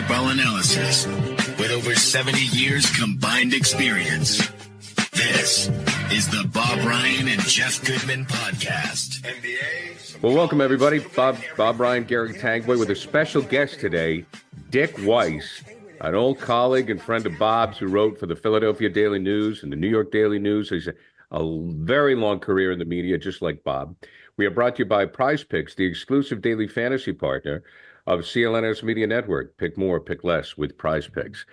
basketball analysis with over 70 years combined experience. This is the Bob Ryan and Jeff Goodman podcast. NBA. Well, welcome everybody. Bob Ryan, Gary Tangboy with a special guest today, Dick Weiss, an old colleague and friend of Bob's who wrote for the Philadelphia Daily News and the New York Daily News. He's a very long career in the media, just like Bob. We are brought to you by Prize Picks, the exclusive daily fantasy partner of CLNS Media Network. Pick more, pick less with Prize Picks.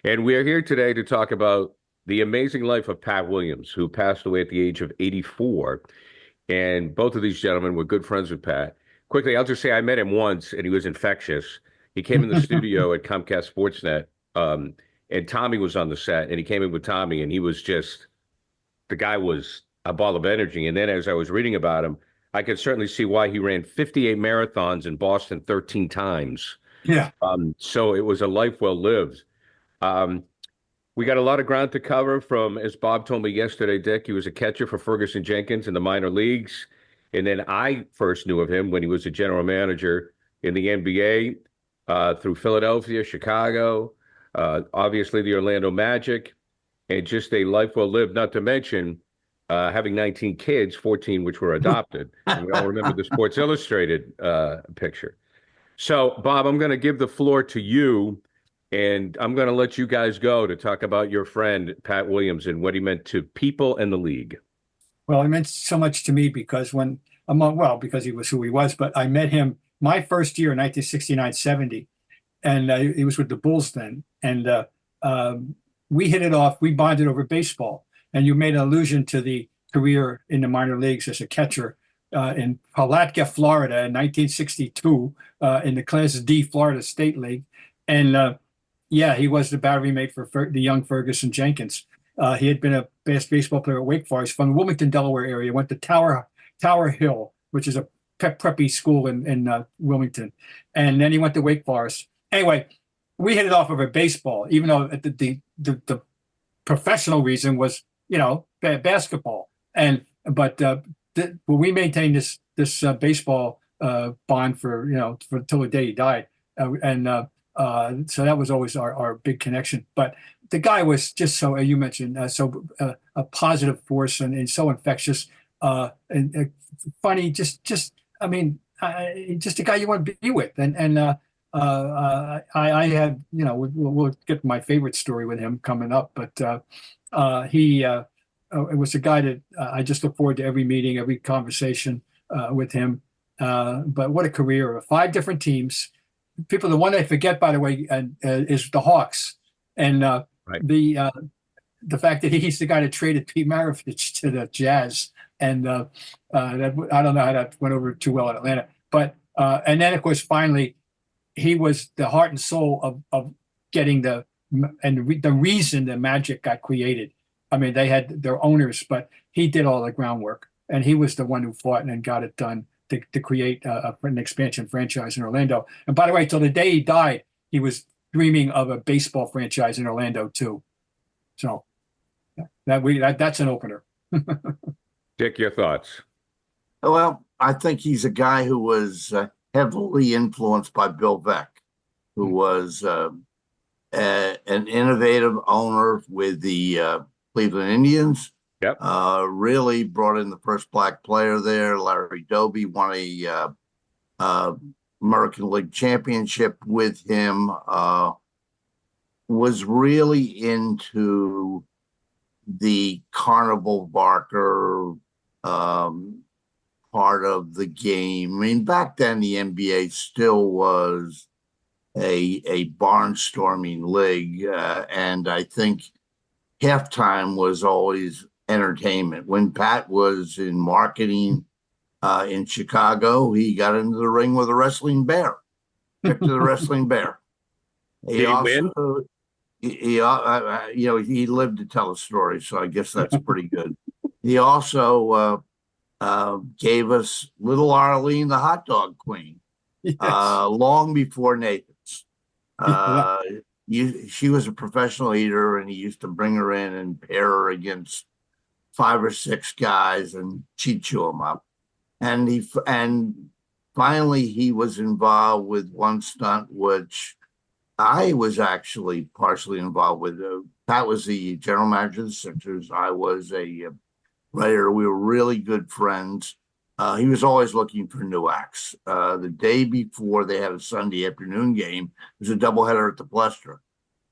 And we are here today to talk about the amazing life of Pat Williams, who passed away at the age of 84. And both of these gentlemen were good friends with Pat. Quickly, I'll just say I met him once, and he was infectious. He came in the studio at Comcast Sportsnet, and Tommy was on the set, and he came in with Tommy, and he was just, the guy was a ball of energy. And then as I was reading about him, I could certainly see why he ran 58 marathons in Boston 13 times. Yeah. So it was a life well lived. We got a lot of ground to cover from, as Bob told me yesterday, Dick, he was a catcher for Ferguson Jenkins in the minor leagues. And then I first knew of him when he was a general manager in the NBA through Philadelphia, Chicago, obviously the Orlando Magic, and just a life well lived, not to mention having 19 kids, 14 which were adopted. And we all remember the Sports Illustrated picture. So, Bob, I'm going to give the floor to you. And I'm going to let you guys go to talk about your friend, Pat Williams, and what he meant to people and the league. Well, he meant so much to me because because he was who he was, but I met him my first year in 1969-70, and he was with the Bulls then. And we hit it off. We bonded over baseball. And you made an allusion to the career in the minor leagues as a catcher in Palatka, Florida in 1962 in the Class D Florida State League. And yeah, he was the battery mate for the young Ferguson Jenkins. He had been a best baseball player at Wake Forest from the Wilmington, Delaware area, went to Tower Hill, which is a preppy school in Wilmington. And then he went to Wake Forest. Anyway, we hit it off over baseball, even though the professional reason was, basketball. But we maintained this baseball bond for till the day he died. So that was always our big connection. But the guy was just so, you mentioned, a positive force and so infectious and funny. Just a guy you want to be with. I had, we'll get to my favorite story with him coming up. But it was a guy that I just look forward to every meeting, every conversation with him. But what a career! 5 different teams. People, the one I forget, by the way, is the Hawks, and right. The fact that he's the guy that traded Pete Maravich to the Jazz, and that I don't know how that went over too well in Atlanta. But and then of course finally, he was the heart and soul of getting the reason the Magic got created. I mean, they had their owners, but he did all the groundwork, and he was the one who fought and got it done to create an expansion franchise in Orlando. And by the way, till the day he died, he was dreaming of a baseball franchise in Orlando too. So that's an opener. Dick, your thoughts? Well, I think he's a guy who was heavily influenced by Bill Veeck, who was an innovative owner with the Cleveland Indians. Yep. Really brought in the first black player there. Larry Doby won a American League championship with him. Was really into the carnival barker part of the game. I mean, back then the NBA still was a barnstorming league, and I think halftime was always entertainment. When Pat was in marketing in Chicago, he got into the ring with a wrestling bear. Picked to the wrestling bear. Did he win? He lived to tell a story, so I guess that's pretty good. He also gave us Little Arlene, the hot dog queen, Yes. Long before Nathan's. She was a professional eater, and he used to bring her in and pair her against 5 or 6 guys, and she'd chew them up. And finally, he was involved with one stunt, which I was actually partially involved with. Pat was the general manager of the Sixers. I was a writer. We were really good friends. He was always looking for new acts. The day before they had a Sunday afternoon game, it was a doubleheader at the Bluster,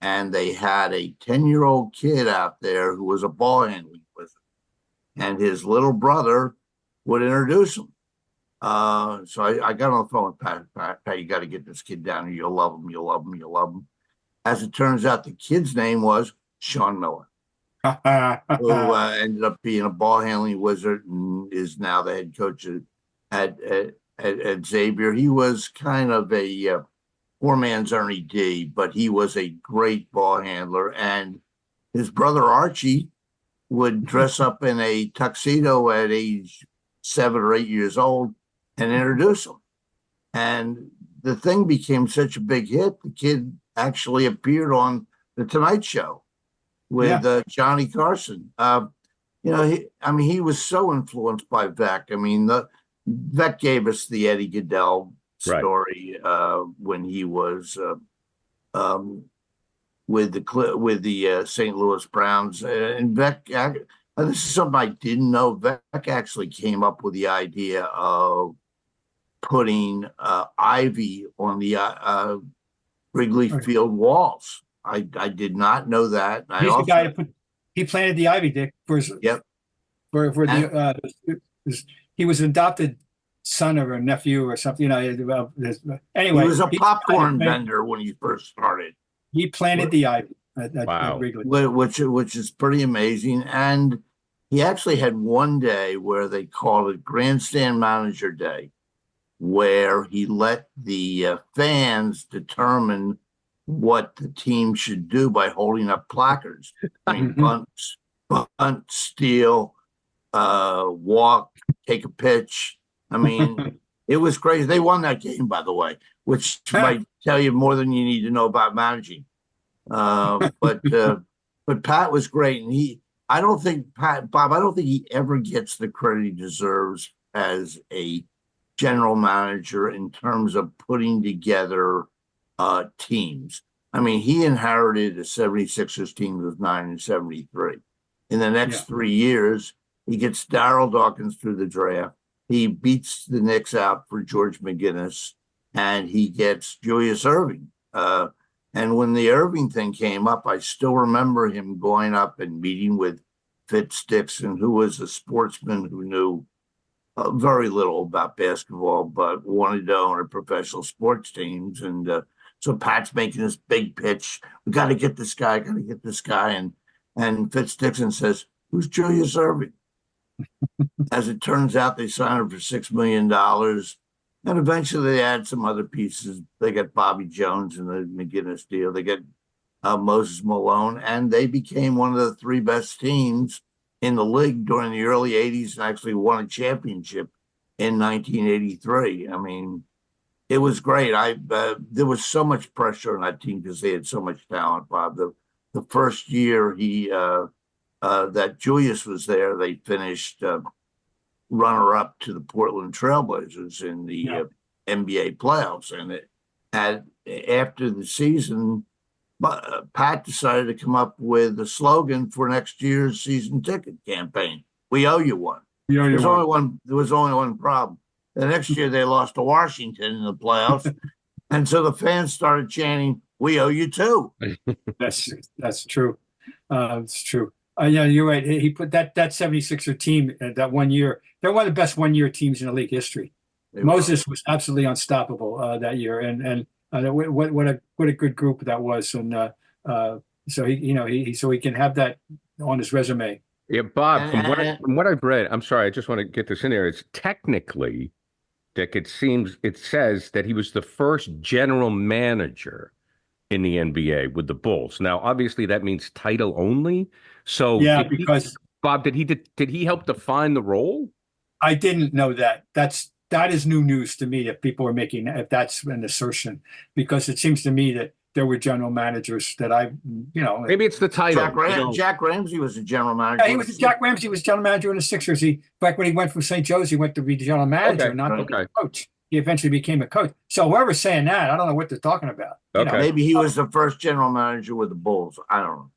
and they had a 10-year-old kid out there who was a ball handling wizard, and his little brother would introduce him. So I got on the phone with Pat, you got to get this kid down here. You'll love him. You'll love him. You'll love him. As it turns out, the kid's name was Sean Miller, who ended up being a ball handling wizard and is now the head coach at Xavier. He was kind of a poor man's Ernie D, but he was a great ball handler. And his brother Archie would dress up in a tuxedo at age 7 or 8 years old and introduce him. And the thing became such a big hit. The kid actually appeared on The Tonight Show with Johnny Carson. He was so influenced by Veeck. I mean, Veeck gave us the Eddie Goodell story when he was with the St. Louis Browns. And Veeck, this is something I didn't know. Veeck actually came up with the idea of putting ivy on the Wrigley Field walls. I did not know that. He's the guy he planted the ivy, Dick. He was an adopted son or a nephew or something. Anyway, he was a popcorn vendor when he first started. He planted the ivy at Wrigley, which is pretty amazing. And he actually had one day where they called it Grandstand Manager Day, where he let the fans determine what the team should do by holding up placards. I mean, bunt, steal, walk, take a pitch. I mean, it was crazy. They won that game, by the way, which might tell you more than you need to know about managing. But Pat was great, and I don't think he ever gets the credit he deserves as a general manager in terms of putting together teams. I mean, he inherited a 76ers team that was 9-73. In the next 3 years, he gets Daryl Dawkins through the draft. He beats the Knicks out for George McGinnis, and he gets Julius Erving. And when the Irving thing came up, I still remember him going up and meeting with Fitz Dixon, who was a sportsman who knew very little about basketball, but wanted to own a professional sports teams. And so Pat's making this big pitch. We got to get this guy, And Fitz Dixon says, "Who's Julius Erving?" As it turns out, they signed him for $6 million. And eventually they add some other pieces. They got Bobby Jones in the McGinnis deal. They get Moses Malone, and they became one of the 3 best teams in the league during the early 80s and actually won a championship in 1983. I mean, it was great. There was so much pressure on that team because they had so much talent, Bob. The first year that Julius was there, they finished runner-up to the Portland Trailblazers in the NBA playoffs. And after the season, Pat decided to come up with a slogan for next year's season ticket campaign. We owe you one. There was only one problem. The next year they lost to Washington in the playoffs. And so the fans started chanting, "We owe you two." That's true. It's true. Yeah, you're right. He put that 76er team that 1 year. They're one of the best 1 year teams in the league history. Moses was absolutely unstoppable that year, and what a good group that was. And so he can have that on his resume. Yeah, Bob. From what I've read, I'm sorry, I just want to get this in there. It's technically, Dick. It says that he was the first general manager in the NBA with the Bulls. Now, obviously, that means title only. So, Bob, did he help define the role? I didn't know that. That is new news to me. If people are making, if that's an assertion, because it seems to me that there were general managers that maybe it's the title. Jack Ramsey was a general manager. Yeah, Jack Ramsey was general manager in the Sixers. Back when he went from St. Joe's, he went to be the general manager, not the coach. he eventually became a coach. So whoever's saying that, I don't know what they're talking about. Okay. Maybe he was the first general manager with the Bulls. I don't know.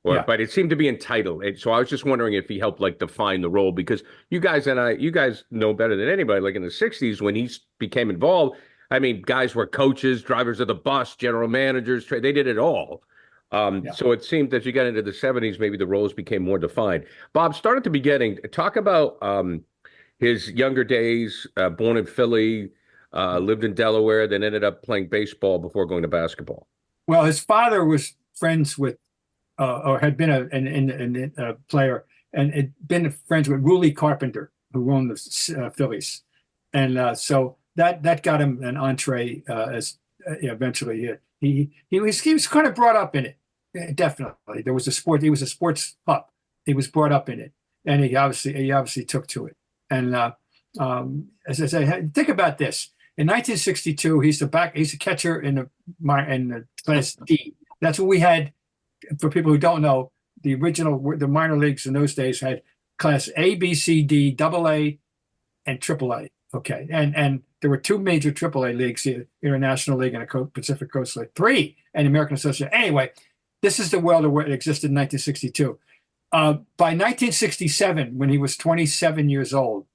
Well, Yeah. but it seemed to be entitled. So I was just wondering if he helped like define the role, because you guys know better than anybody. Like in the 60s when he became involved, I mean, guys were coaches, drivers of the bus, general managers, they did it all. So it seemed that you got into the 70s, maybe the roles became more defined. Bob, start at the beginning. Talk about his younger days, born in Philly, lived in Delaware, then ended up playing baseball before going to basketball. Well, his father was friends with, or had been a player, and had been friends with Ruley Carpenter, who owned the Phillies, and so that got him an entree as eventually he was kind of brought up in it. Definitely, there was a sport. He was a sports pup. He was brought up in it, and he obviously took to it. And as I say, think about this. In 1962, he's a catcher in the Class D. That's what we had. For people who don't know, the minor leagues in those days had Class A, B, C, D, Double A, and Triple A. Okay, and there were two major Triple A leagues: the International League and a Pacific Coast League. Three, and American Association. Anyway, this is the world where it existed in 1962. By 1967, when he was 27 years old,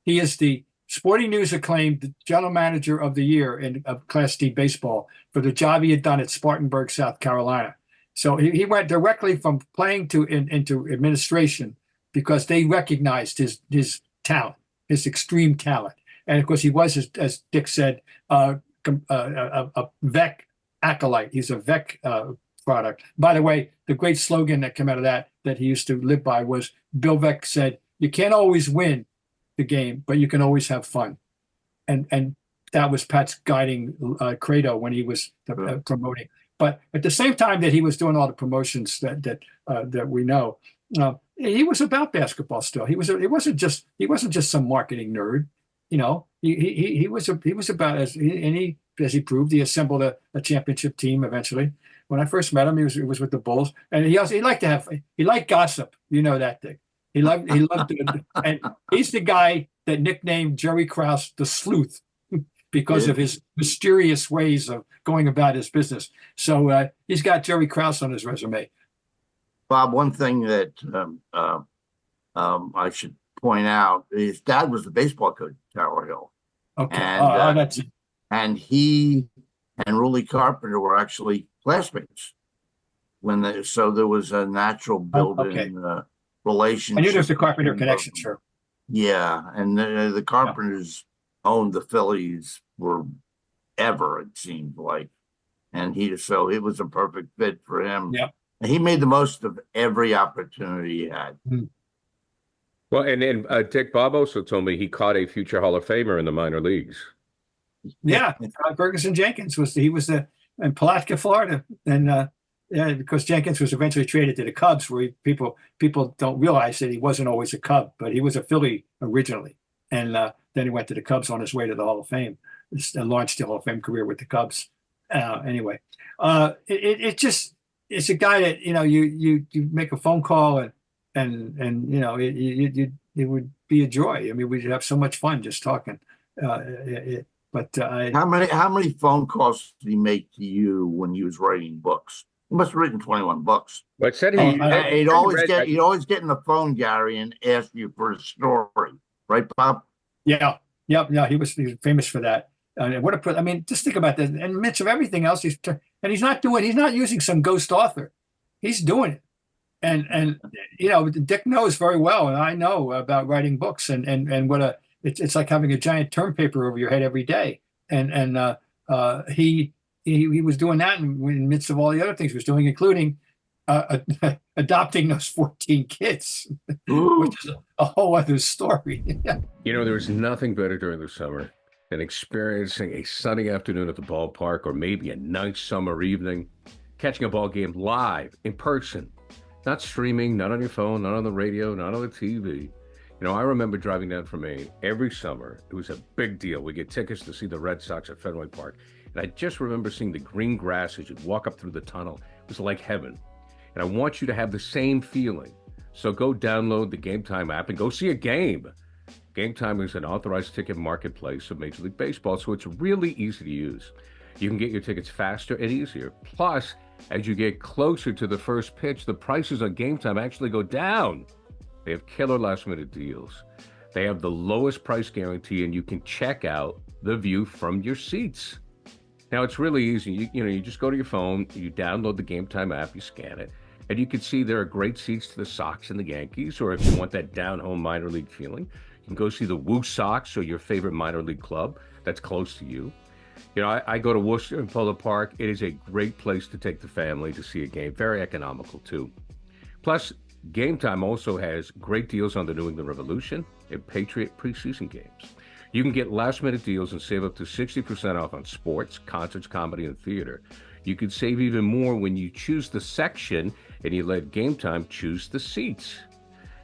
he is the Sporting News acclaimed general manager of the year of Class D baseball for the job he had done at Spartanburg, South Carolina. So he went directly from playing into administration because they recognized his talent, his extreme talent. And of course, he was, as Dick said, a Veeck acolyte. He's a Veeck product. By the way, the great slogan that came out of that he used to live by was, Bill Veeck said, "You can't always win the game, but you can always have fun." And that was Pat's guiding credo when he was promoting. But at the same time that he was doing all the promotions that we know, he was about basketball still. He wasn't just some marketing nerd. He was about, as he proved, he assembled a championship team eventually. When I first met him, he was with the Bulls, and he liked gossip. You know that thing. He loved and he's the guy that nicknamed Jerry Krause the Sleuth because of his mysterious ways of going about his business. So he's got Jerry Krause on his resume. Bob, one thing that I should point out, his dad was the baseball coach at Tower Hill. Okay. And he and Ruley Carpenter were actually classmates so there was a natural built-in relationship. I knew there was a Carpenter connection, sure. Yeah, and the Carpenters owned the Phillies forever, it seemed like, and so it was a perfect fit for him. Yeah, and he made the most of every opportunity he had. Mm-hmm. Well, and Dick, Bob also told me he caught a future Hall of Famer in the minor leagues. Yeah, Ferguson Jenkins was in Palatka, Florida, and because Jenkins was eventually traded to the Cubs, where people don't realize that he wasn't always a Cub, but he was a Philly originally, and then he went to the Cubs on his way to the Hall of Fame, and launched the Hall of Fame career with the Cubs. Anyway, it's a guy that you make a phone call and it would be a joy. I mean, we'd have so much fun just talking. How many phone calls did he make to you when he was writing books? He must have written 21 books. But said he'd always get in the phone, Gary, and ask you for a story, right, Bob? Yeah, he was famous for that. Just think about that. In the midst of everything else, he's not using some ghost author. He's doing it. And Dick knows very well, and I know about writing books and what it's like having a giant term paper over your head every day. And he was doing that in the midst of all the other things he was doing, including adopting those 14 kids, which is a whole other story. There was nothing better during the summer than experiencing a sunny afternoon at the ballpark, or maybe a nice summer evening, catching a ball game live in person, not streaming, not on your phone, not on the radio, not on the TV. I remember driving down from Maine every summer. It was a big deal. We get tickets to see the Red Sox at Fenway Park. And I just remember seeing the green grass as you'd walk up through the tunnel. It was like heaven. And I want you to have the same feeling. So go download the Game Time app and go see a game. Game Time is an authorized ticket marketplace of Major League Baseball, so it's really easy to use. You can get your tickets faster and easier. Plus, as you get closer to the first pitch, the prices on Game Time actually go down. They have killer last-minute deals. They have the lowest price guarantee, and you can check out the view from your seats. Now, it's really easy. You just go to your phone, you download the Game Time app, you scan it, and you can see there are great seats to the Sox and the Yankees, or if you want that down-home minor league feeling, you can go see the Woo Sox or your favorite minor league club that's close to you. I go to Worcester and Polo Park. It is a great place to take the family to see a game. Very economical, too. Plus, Game Time also has great deals on the New England Revolution and Patriot preseason games. You can get last-minute deals and save up to 60% off on sports, concerts, comedy, and theater. You can save even more when you choose the section and you let Game Time choose the seats.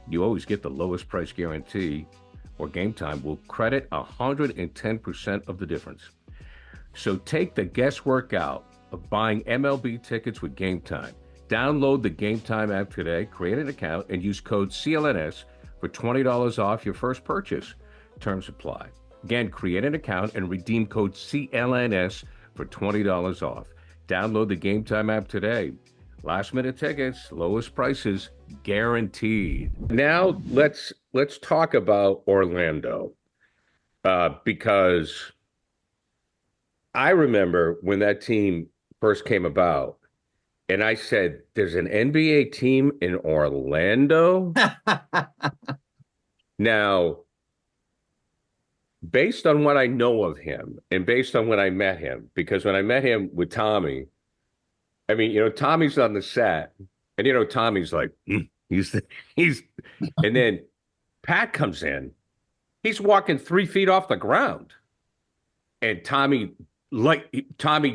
You always get the lowest price guarantee, or Game Time will credit 110% of the difference. So take the guesswork out of buying MLB tickets with Game Time. Download the Game Time app today, create an account, and use code CLNS for $20 off your first purchase. Terms apply. Again, create an account and redeem code CLNS for $20 off. Download the Game Time app today. Last minute tickets, lowest prices, guaranteed. Now let's talk about Orlando, because I remember when that team first came about, and I said, "There's an NBA team in Orlando." Now, based on what I know of him, and based on when I met him, because when I met him with Tommy, I mean, Tommy's on the set, and Tommy's like, he's, and then Pat comes in, he's walking 3 feet off the ground, and Tommy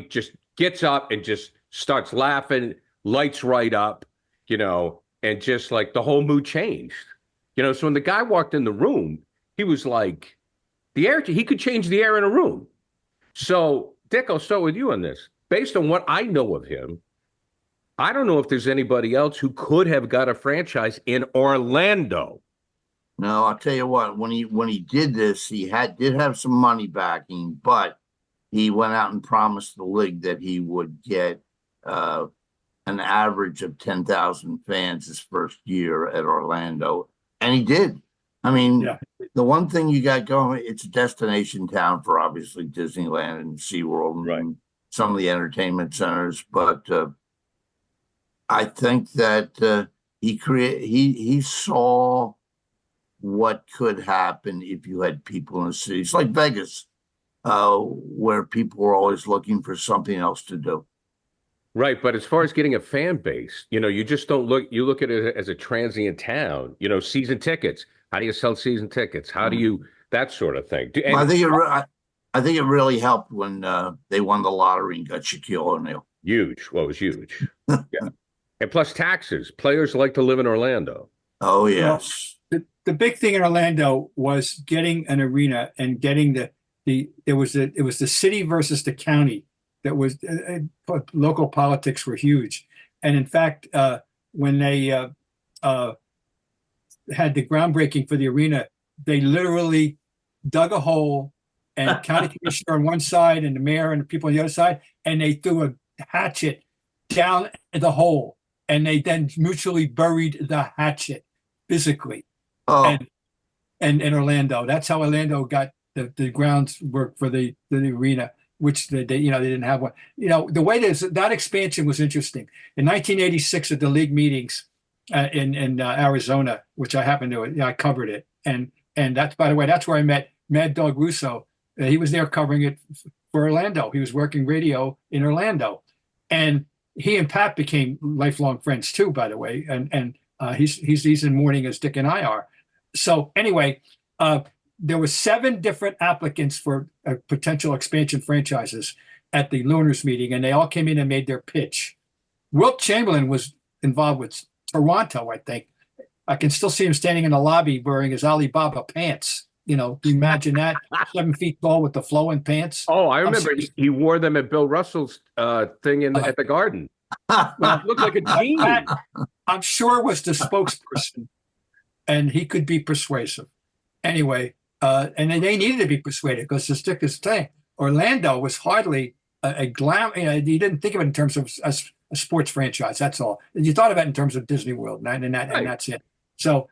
just gets up and just starts laughing, lights right up, and just like the whole mood changed, so when the guy walked in the room, he was like, he could change the air in a room. So Dick, I'll start with you on this. Based on what I know of him, I don't know if there's anybody else who could have got a franchise in Orlando. No, I'll tell you what, when he did this, he did have some money backing, but he went out and promised the league that he would get an average of 10,000 fans his first year at Orlando. And he did. I mean, yeah. The one thing you got going, it's a destination town for obviously Disneyland and SeaWorld and right. Some of the entertainment centers. But I think that he saw what could happen if you had people in the city. It's like Vegas, where people were always looking for something else to do. Right, but as far as getting a fan base, you just don't look at it as a transient town. Season tickets. How do you sell season tickets? How do you that sort of thing? Well, I think it really helped when they won the lottery and got Shaquille O'Neal. Huge. Well, it was huge. Yeah. And plus taxes. Players like to live in Orlando. Oh yes. Well, the big thing in Orlando was getting an arena and getting it was the city versus the county. That was local politics were huge, and in fact, when they had the groundbreaking for the arena, they literally dug a hole, and county commissioner on one side and the mayor and the people on the other side, and they threw a hatchet down the hole, and they then mutually buried the hatchet physically. Oh. And in Orlando, that's how Orlando got the grounds work for the arena. Which they didn't have one. The way that expansion was interesting. In 1986 at the league meetings in Arizona, which I happened to, I covered it. And that's, by the way, that's where I met Mad Dog Russo. He was there covering it for Orlando. He was working radio in Orlando. And he and Pat became lifelong friends too, by the way. And he's in mourning as Dick and I are. So anyway, there were 7 different applicants for potential expansion franchises at the Lunars meeting, and they all came in and made their pitch. Wilt Chamberlain was involved with Toronto, I think. I can still see him standing in the lobby wearing his Alibaba pants. Imagine that, 7 feet tall with the flowing pants. Oh, I remember he wore them at Bill Russell's thing at the Garden. Well, it looked like a genie. I'm sure was the spokesperson, and he could be persuasive. Anyway, and then they needed to be persuaded because the stick is thing. Orlando was hardly a glam. You didn't think of it in terms of a sports franchise. That's all. You thought of it in terms of Disney World, and that's it. So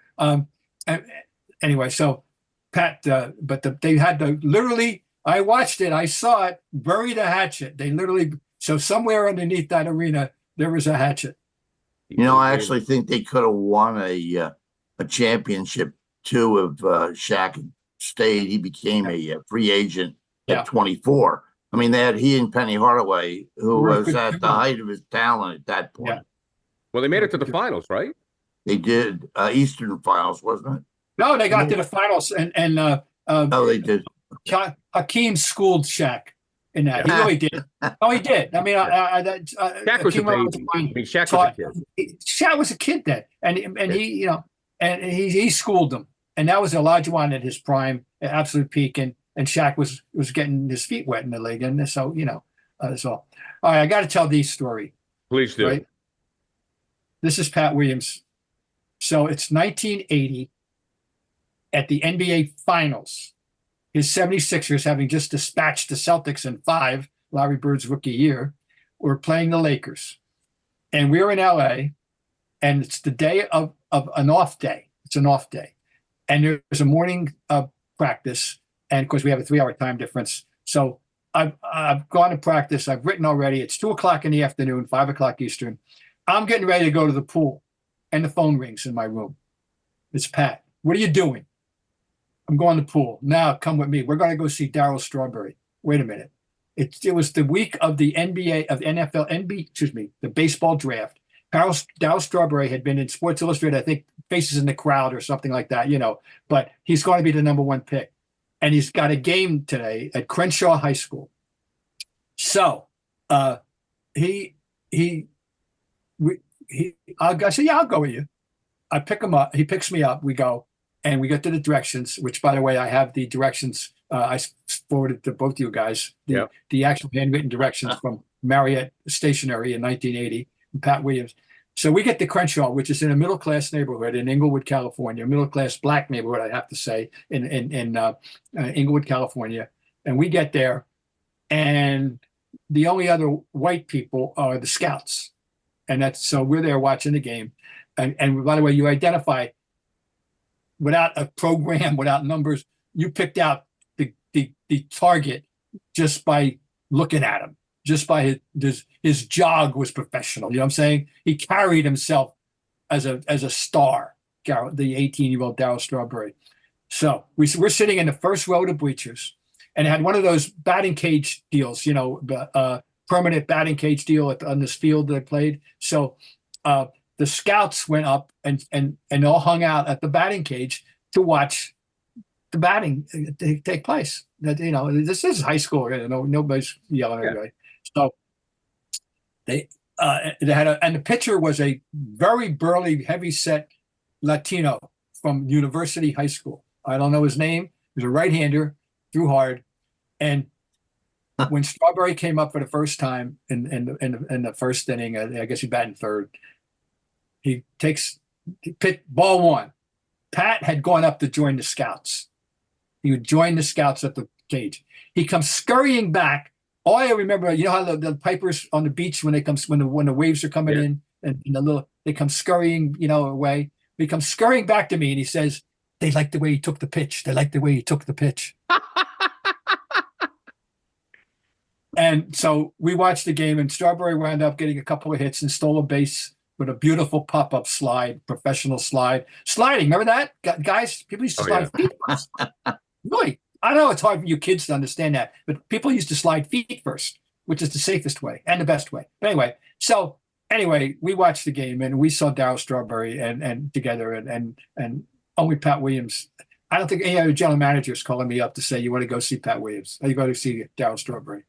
anyway, so Pat, but they had to literally. I watched it. I saw it. Bury the hatchet. They literally. So somewhere underneath that arena, there was a hatchet. I actually think they could have won a championship too if Shaq had stayed. He became a free agent at 24. I mean, they had he and Penny Hardaway, who was at the height of his talent at that point. Yeah. Well, they made it to the finals, right? They did Eastern Finals, wasn't it? No, they got to the finals, and no, they did. Hakeem schooled Shaq in that. He really did. Oh, he did. I mean, Shaq was a baby. I mean, Shaq was a kid. Shaq was a kid then, and he, and he schooled him, and that was Olajuwon at his prime, at absolute peak, and Shaq was getting his feet wet in the league, and so that's all. All right, I got to tell the story. Please do. Right? This is Pat Williams. So it's 1980 at the NBA Finals. His 76ers, having just dispatched the Celtics in 5, Larry Bird's rookie year, were playing the Lakers. And we're in LA, and it's the day of an off day. It's an off day. And there's a morning practice. And of course, we have a 3-hour time difference. So I've gone to practice. I've written already. It's 2:00 in the afternoon, 5:00 Eastern. I'm getting ready to go to the pool. And the phone rings in my room. It's Pat. What are you doing? I'm going to the pool. Now, come with me. We're going to go see Daryl Strawberry. Wait a minute. It was the week of the NBA, of the baseball draft. Daryl Strawberry had been in Sports Illustrated, I think, Faces in the Crowd or something like that, but he's going to be the number 1 pick. And he's got a game today at Crenshaw High School. So I said, yeah, I'll go with you. I pick him up. He picks me up. We go. And we get to the directions, which, by the way, I have the directions. I forwarded to both of you guys, the actual handwritten directions from Marriott Stationery in 1980, and Pat Williams. So we get to Crenshaw, which is in a middle-class neighborhood in Inglewood, California, middle-class black neighborhood, I have to say, in Inglewood, California. And we get there, and the only other white people are the scouts. And so we're there watching the game. And by the way, you identify without a program, without numbers, you picked out the target just by looking at him, just by his jog was professional. You know what I'm saying? He carried himself as a star, the 18-year-old Daryl Strawberry. So we're sitting in the first row of the bleachers, and it had one of those batting cage deals, permanent batting cage deal on this field that I played. So the scouts went up and all hung out at the batting cage to watch the batting take place. That this is high school. Nobody's yelling at anybody. So they had and the pitcher was a very burly, heavy-set Latino from University High School. I don't know his name. He was a right-hander, threw hard, and when Strawberry came up for the first time in the first inning, I guess he batted third. He picked ball 1. Pat had gone up to join the scouts. He would join the scouts at the cage. He comes scurrying back. All I remember, you know how the pipers on the beach when the waves are coming in and they come scurrying, away. He comes scurrying back to me and he says, "They like the way he took the pitch. They like the way he took the pitch." And so we watched the game, and Strawberry wound up getting a couple of hits and stole a base with a beautiful pop-up slide, professional sliding. Remember that, guys? People used to slide feet first. Really, I know it's hard for you kids to understand that, but people used to slide feet first, which is the safest way and the best way. But anyway, we watched the game and we saw Daryl Strawberry and together and only Pat Williams. I don't think any other general manager is calling me up to say, "You want to go see Pat Williams? Or you go to see Daryl Strawberry?"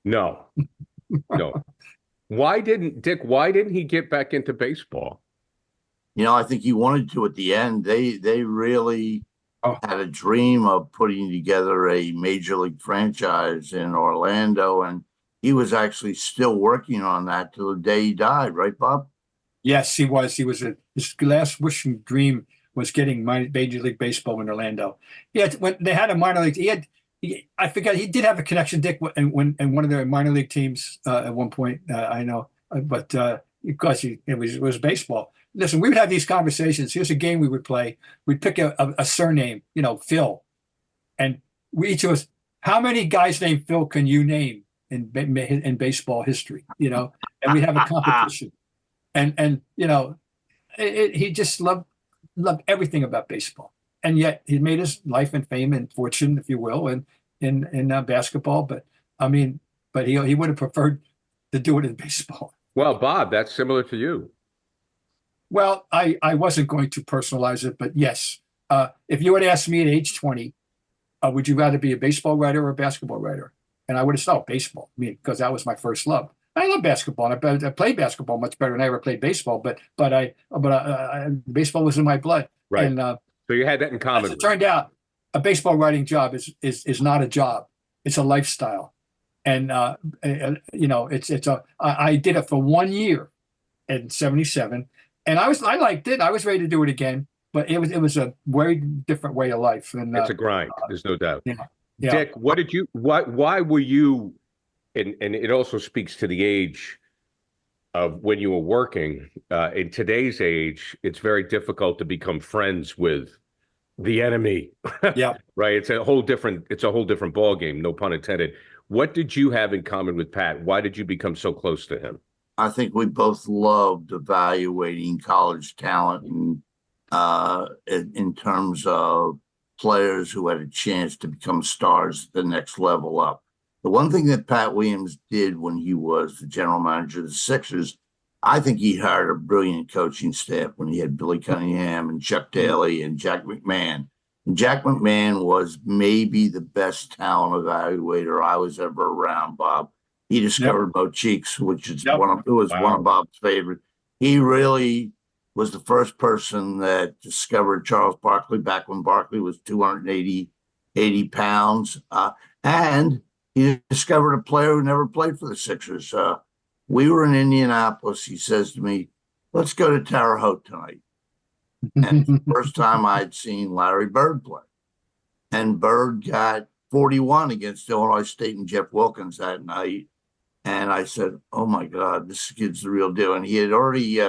No. Why didn't he get back into baseball? I think he wanted to at the end. They really had a dream of putting together a major league franchise in Orlando, and he was actually still working on that till the day he died, right, Bob? Yes, he was. His last wish and dream was getting Major League Baseball in Orlando. When they had a minor league, I forget, he did have a connection, Dick, in one of their minor league teams at one point. I know, but because it was baseball. Listen, we would have these conversations. Here's a game we would play. We'd pick a surname, Phil, and we each of us, how many guys named Phil can you name in baseball history? And we'd have a competition, and he just loved everything about baseball, and yet he made his life and fame and fortune, if you will, in basketball. But he would have preferred to do it in baseball. Well, Bob, that's similar to you. Well, I wasn't going to personalize it, but yes, if you had asked me at age 20, would you rather be a baseball writer or a basketball writer? And I would have said baseball, because that was my first love. I love basketball. I played basketball much better than I ever played baseball, but baseball was in my blood. Right. And so you had that in common. As it turned out, a baseball writing job is not a job; it's a lifestyle. And I did it for 1 year in '77, and I liked it. I was ready to do it again, but it was a very different way of life. And it's a grind. There's no doubt. Yeah. Dick, why were you? And it also speaks to the age of when you were working. In today's age, it's very difficult to become friends with the enemy. Yeah. Right. It's a whole different ball game. No pun intended. What did you have in common with Pat? Why did you become so close to him? I think we both loved evaluating college talent and in terms of players who had a chance to become stars at the next level up. The one thing that Pat Williams did when he was the general manager of the Sixers, I think he hired a brilliant coaching staff when he had Billy Cunningham and Chuck Daly and Jack McMahon. And Jack McMahon was maybe the best talent evaluator I was ever around, Bob. He discovered Mo Cheeks, which is one of Bob's favorite. He really was the first person that discovered Charles Barkley back when Barkley was 280 pounds. And he discovered a player who never played for the Sixers. We were in Indianapolis. He says to me, let's go to Terre Haute tonight. And the first time I'd seen Larry Bird play. And Bird got 41 against Illinois State and Jeff Wilkins that night. And I said, oh, my God, this kid's the real deal. And he had already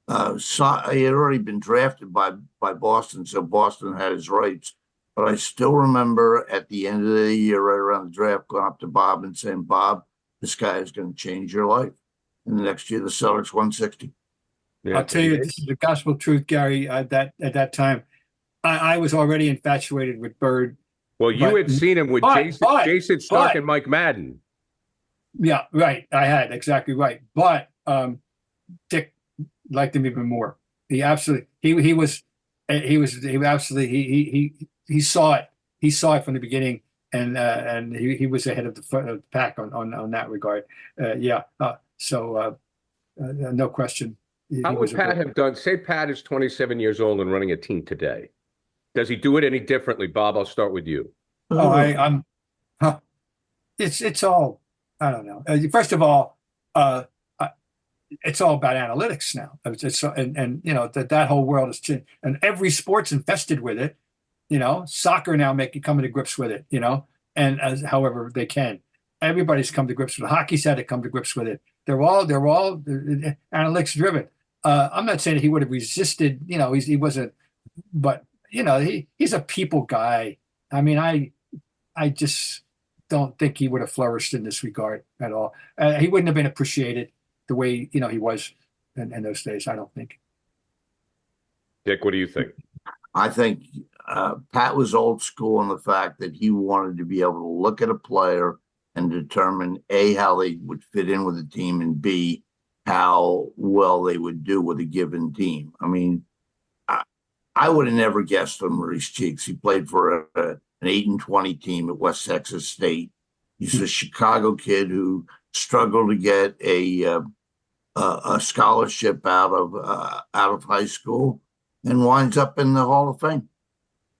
been drafted by Boston, so Boston had his rights. But I still remember at the end of the year, right around the draft, going up to Bob and saying, Bob, this guy is going to change your life. And the next year, the Celtics won 60. Yeah. I'll tell you, this is the gospel truth, Gary. At that time, I was already infatuated with Bird. Well, you had seen him with Jason Stark and Mike Madden. Yeah, right. I had, exactly right. But Dick liked him even more. He absolutely he saw it. He saw it from the beginning, and he was ahead of the pack on that regard. No question. How would Pat have done? Say Pat is 27 years old and running a team today. Does he do it any differently, Bob? I'll start with you. It's all, I don't know. First of all, it's all about analytics now. That whole world is changed, and every sport's infested with it. Soccer now coming to grips with it. And however they can, everybody's come to grips with it. Hockey's had to come to grips with it. They're all analytics driven. I'm not saying that he would have resisted. He wasn't, but he's a people guy. I mean, I just don't think he would have flourished in this regard at all. He wouldn't have been appreciated the way he was in those days. I don't think. Dick, what do you think? I think Pat was old school in the fact that he wanted to be able to look at a player and determine A, how they would fit in with the team, and B, how well they would do with a given team. I mean, I would have never guessed on Maurice Cheeks. He played for an 8-20 team at West Texas State. He's a Chicago kid who struggled to get a scholarship out of high school and winds up in the Hall of Fame.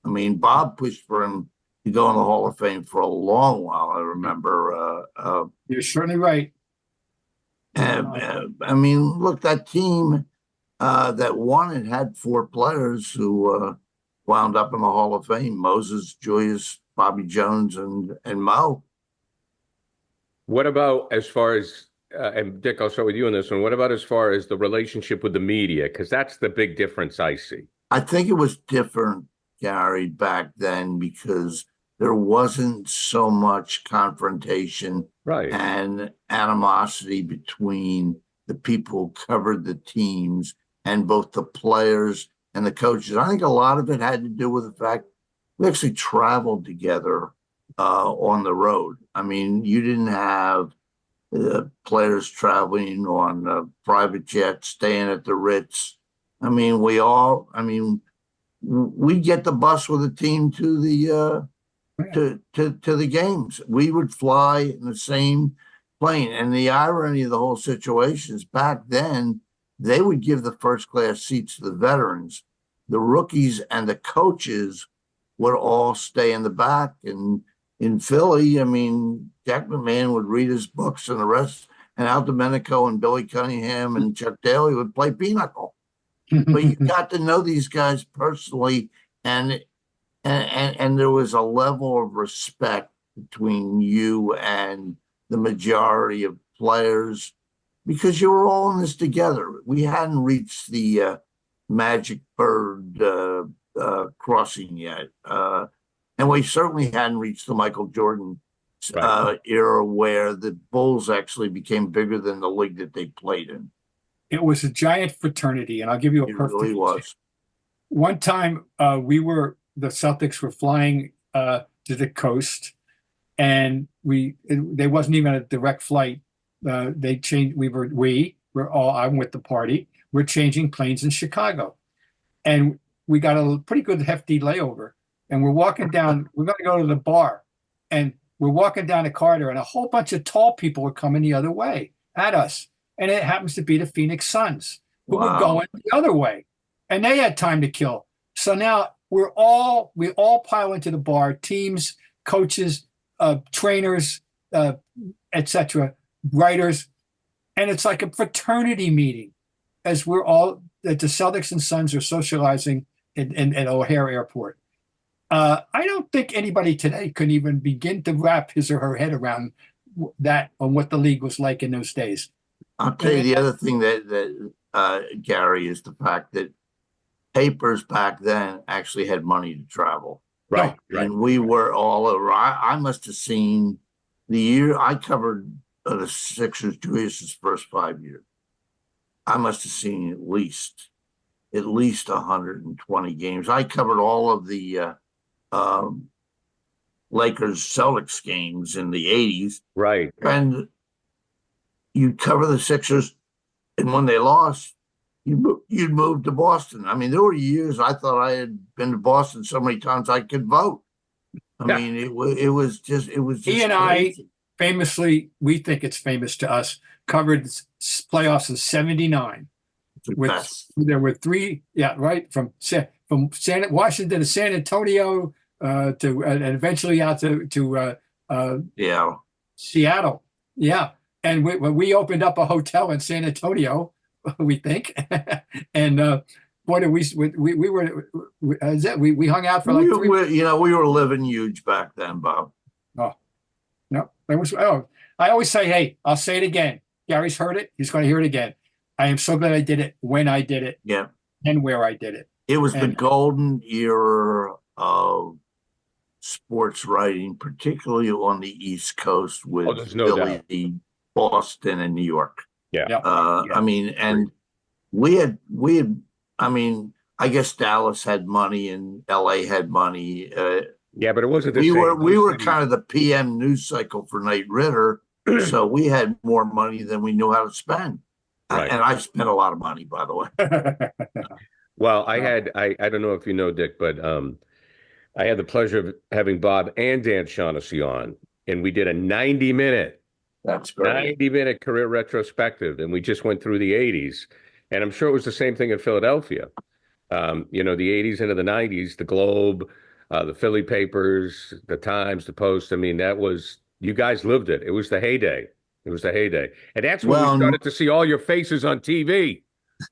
I mean, Bob pushed for him to go in the Hall of Fame for a long while. I remember. You're certainly right. I mean, look, that team that won and had four players who wound up in the Hall of Fame: Moses, Julius, Bobby Jones, and Mo. What about as far as and Dick, I'll start with you on this one. What about as far as the relationship with the media? Because that's the big difference I see. I think it was different, Gary, back then because there wasn't so much confrontation Right. and animosity between the people who covered the teams and both the players and the coaches. I think a lot of it had to do with the fact we actually traveled together on the road. I mean, you didn't have players traveling on private jets, staying at the Ritz. I mean, we'd get the bus with the team to the to the games. We would fly in the same plane. And the irony of the whole situation is back then, they would give the first class seats to the veterans. The rookies and the coaches would all stay in the back. And in Philly, I mean, Jack McMahon would read his books and the rest, and Al Domenico and Billy Cunningham and Chuck Daly would play pinochle. But you got to know these guys personally, and there was a level of respect between you and the majority of players because you were all in this together. We hadn't reached the magic bird crossing yet. And we certainly hadn't reached the Michael Jordan era where the Bulls actually became bigger than the league that they played in. It was a giant fraternity, and I'll give you a perfect example. It really was. One time, the Celtics were flying to the coast, and there wasn't even a direct flight. They changed. I'm with the party. We're changing planes in Chicago, and we got a pretty good hefty layover. And we're walking down. We're going to go to the bar, and we're walking down the corridor, and a whole bunch of tall people are coming the other way at us. And it happens to be the Phoenix Suns who were going the other way, and they had time to kill. So now we all pile into the bar, teams, coaches, trainers, etc., writers, and it's like a fraternity meeting as we're all the Celtics and Suns are socializing at O'Hare Airport. I don't think anybody today could even begin to wrap his or her head around that on what the league was like in those days. I'll tell you the other thing that Gary, is the fact that papers back then actually had money to travel. Right. And we were all over. I must have seen the year I covered the Sixers, Julius's first 5 years. I must have seen at least 120 games. I covered all of the Lakers Celtics games in the 80s. Right. And you'd cover the Sixers, and when they lost, you'd move to Boston. I mean, there were years I thought I had been to Boston so many times I could vote. I mean, it was just he and crazy. I famously, we think it's famous to us, covered playoffs in '79. There were three, from Washington to San Antonio to and eventually out to Seattle. Yeah. And we opened up a hotel in San Antonio, we think, and boy, we hung out for like we were living huge back then, Bob. Oh, no, that was. Oh, I always say, hey, I'll say it again. Gary's heard it; he's going to hear it again. I am so glad I did it when I did it, and where I did it. It was the golden era of sports writing, particularly on the East Coast with Philly, Boston, and New York. I mean, and we had. I mean, I guess Dallas had money and LA had money. But it wasn't the same. We were kind of the PM news cycle for Knight Ridder, so we had more money than we knew how to spend. Right. And I spent a lot of money, by the way. Well, I don't know if you know, Dick, but I had the pleasure of having Bob and Dan Shaughnessy on, and we did a 90-minute. That's great. 90-minute career retrospective, and we just went through the 80s. And I'm sure it was the same thing in Philadelphia. The 80s into the 90s, the Globe, the Philly papers, the Times, the Post. I mean, you guys lived it. It was the heyday. And that's when we started to see all your faces on TV.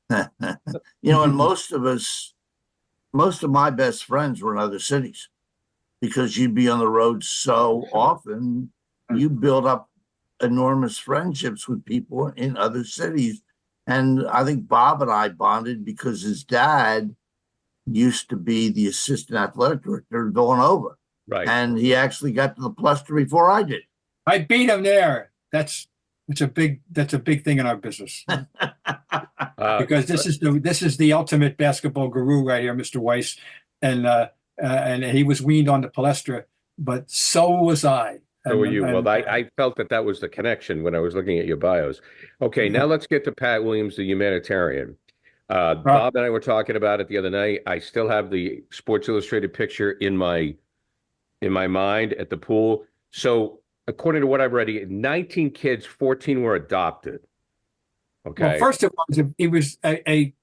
And most of my best friends were in other cities because you'd be on the road so often, you build up enormous friendships with people in other cities. And I think Bob and I bonded because his dad used to be the assistant athletic director at Villanova. Right. And he actually got to the Pluster before I did. I beat him there. That's a big thing in our business. Because this is the ultimate basketball guru right here, Mr. Weiss. And he was weaned on the Palestra, but so was I. So were you. Well, I felt that was the connection when I was looking at your bios. Okay, now let's get to Pat Williams, the humanitarian. Bob and I were talking about it the other night. I still have the Sports Illustrated picture in my mind at the pool. So according to what I've read, 19 kids, 14 were adopted. Okay. Well, first of all, he was a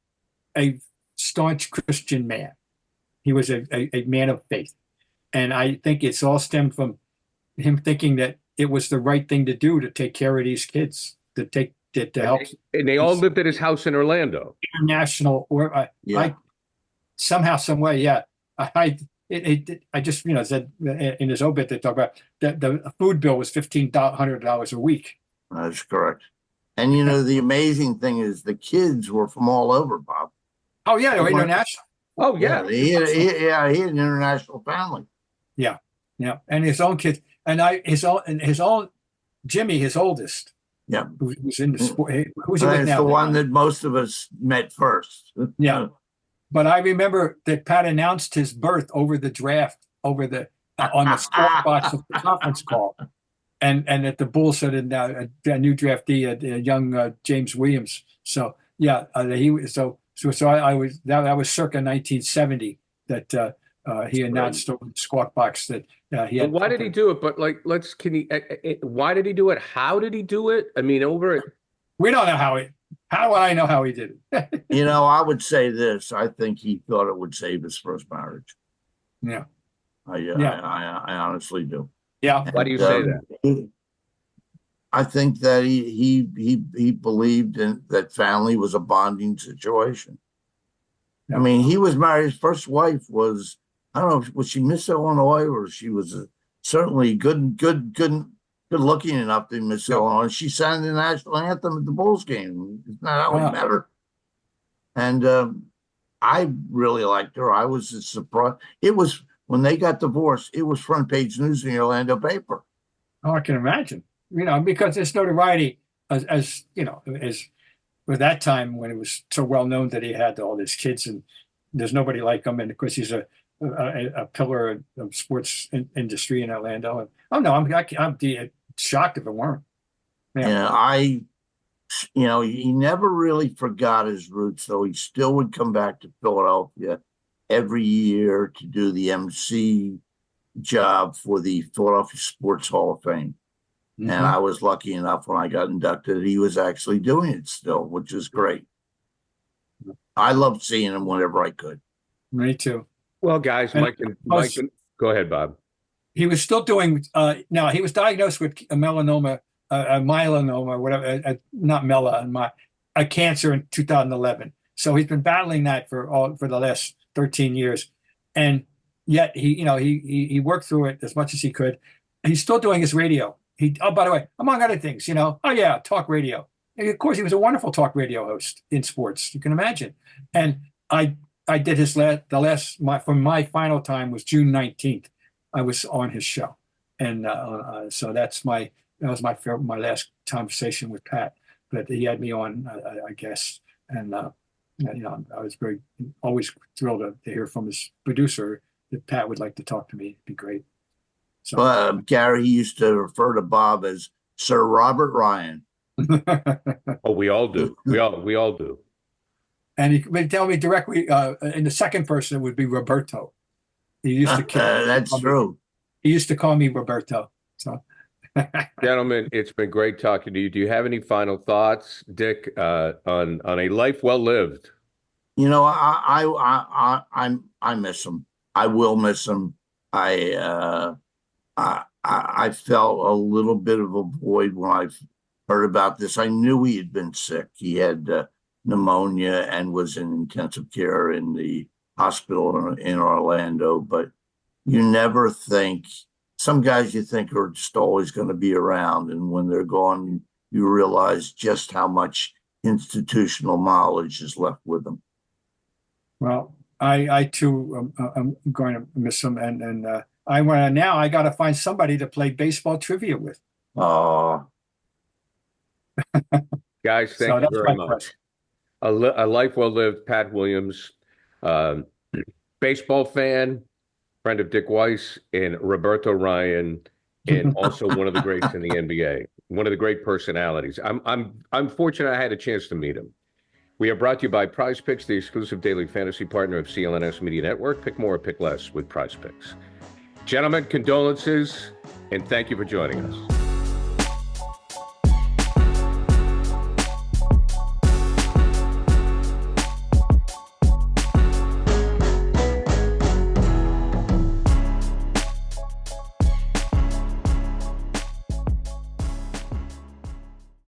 staunch Christian man. He was a man of faith. And I think it's all stemmed from him thinking that it was the right thing to do to take care of these kids, to help. And they all lived at his house in Orlando. International, or somehow, some way, yeah. I just said in his obit they talk about that the food bill was $1,500 a week. That's correct. And the amazing thing is the kids were from all over, Bob. Oh yeah, they were international. Oh yeah, he had an international family. Yeah, and his own kids, and his own Jimmy, his oldest. Yeah, who's in the sport. Who's he with now? That's the one that most of us met first. Yeah, but I remember that Pat announced his birth over the draft, on the squawk box of the conference call, and that the Bulls said a new draftee, a young James Williams. So yeah, I was that was circa 1970 that he announced over the squawk box that he had. But why did he do it? But why did he do it? How did he do it? I mean, we don't know how would I know how he did it? I would say this. I think he thought it would save his first marriage. Yeah. I honestly do. Yeah. Why do you say that? I think that he believed that family was a bonding situation. Yeah. I mean, he was married. His first wife was, I don't know, was she Miss Illinois, or she was certainly good looking enough to Miss Illinois. She sang the national anthem at the Bulls game. Isn't that how we met her? And I really liked her. I was surprised. It was when they got divorced. It was front page news in the Orlando paper. Oh, I can imagine. Because there's notoriety as with that time when it was so well known that he had all these kids, and there's nobody like him, and of course he's a pillar of sports industry in Orlando. And I'm shocked if it weren't. Yeah, he never really forgot his roots, though. He still would come back to Philadelphia every year to do the MC job for the Philadelphia Sports Hall of Fame. Mm-hmm. And I was lucky enough when I got inducted, he was actually doing it still, which is great. I loved seeing him whenever I could. Me too. Well, guys, Mike, go ahead, Bob. He was still doing. Now he was diagnosed with melanoma, myelinoma, whatever, not melanoma, a cancer in 2011. So he's been battling that for the last 13 years, and yet he worked through it as much as he could. And he's still doing his radio. By the way, among other things, talk radio. And of course, he was a wonderful talk radio host in sports. You can imagine. And I did from my final time was June 19th. I was on his show, and so that was my last conversation with Pat. But he had me on, I guess, and I was always thrilled to hear from his producer that Pat would like to talk to me. It'd be great. So, Gary, he used to refer to Bob as Sir Robert Ryan. Oh, we all do. We all do. And he would tell me directly, in the second person, it would be Roberto. He used to that's true. He used to call me Roberto. So, gentlemen, it's been great talking to you. Do you have any final thoughts, Dick, on a life well lived? I miss him. I will miss him. I felt a little bit of a void when I heard about this. I knew he had been sick. He had pneumonia and was in intensive care in the hospital in Orlando. But you never think, some guys you think are just always going to be around, and when they're gone, you realize just how much institutional knowledge is left with them. Well, I too am going to miss him, and I want to now. I got to find somebody to play baseball trivia with. Oh, Guys, thank you very much. A life well lived, Pat Williams, baseball fan, friend of Dick Weiss and Roberto Ryan, and also one of the greats in the NBA, one of the great personalities. I'm fortunate I had a chance to meet him. We are brought to you by Prize Picks, the exclusive daily fantasy partner of CLNS Media Network. Pick more, pick less with Prize Picks. Gentlemen, condolences, and thank you for joining us.